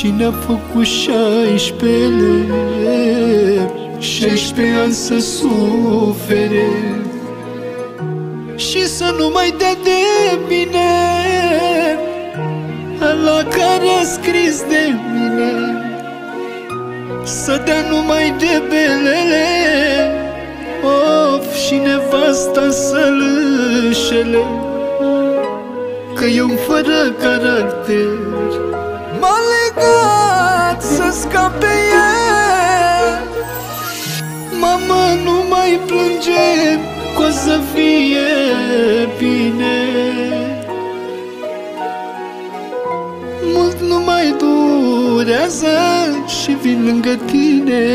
Cine a făcut 16 ani să sufere și să nu mai dea de bine ăla care a scris de mine, să dea numai de belele, of, și nevasta să-l înșele, că eu fără caracter m-a legat să scape el. Mama, nu mai plânge, că o să fie bine. Mult nu mai durează și vin lângă tine.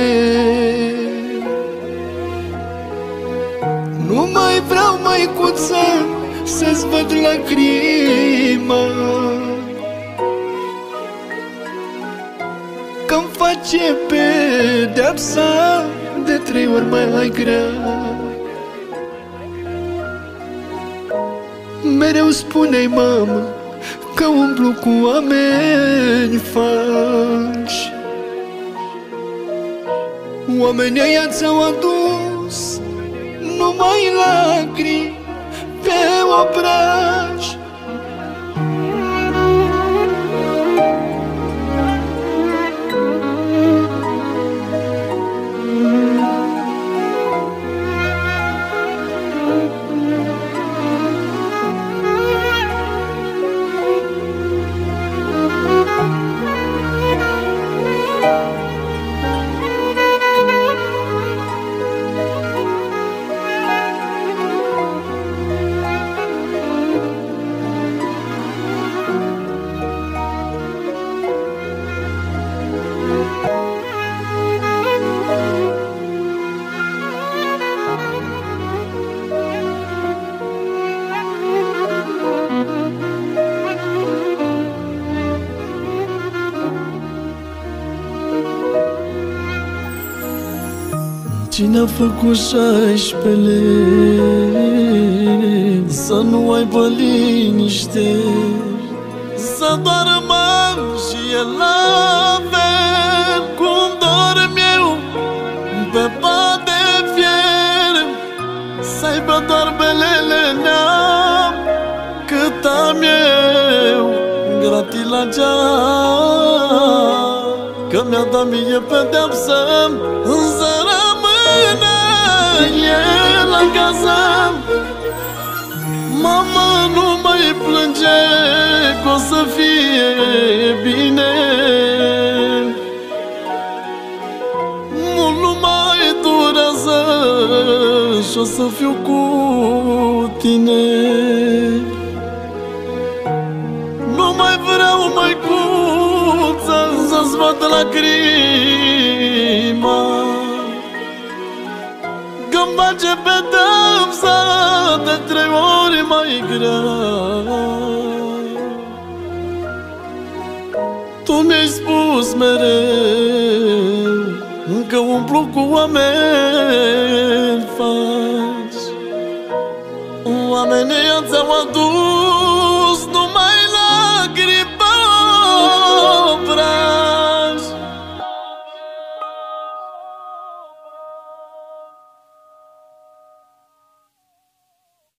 Nu mai vreau, măicuță, să-ți văd lacrima, că-mi face pedeapsa de 3 ori mai grea. Mereu spune-i, mamă, că umblu cu oameni falși. Oamenii ăia ți-au adus numai lacrimi pe obraj. Cine a făcut 16-le să nu aibă liniște, să doară man și el la fel cum dorm eu pe pat de fier, să aibă doar belele neam cât am eu gratis la geam, că mi-a dat mie pedeapsă în zără el acasă. Mama, nu mai plânge, că o să fie bine. Mult nu mai durează și o să fiu cu tine. Nu mai vreau, măicuță, să-ți văd lacrima, că-mi face pedeapsa de 3 ori mai grea. Tu mi-ai spus mereu că umplu cu oameni falși. Oamenii ți-au adus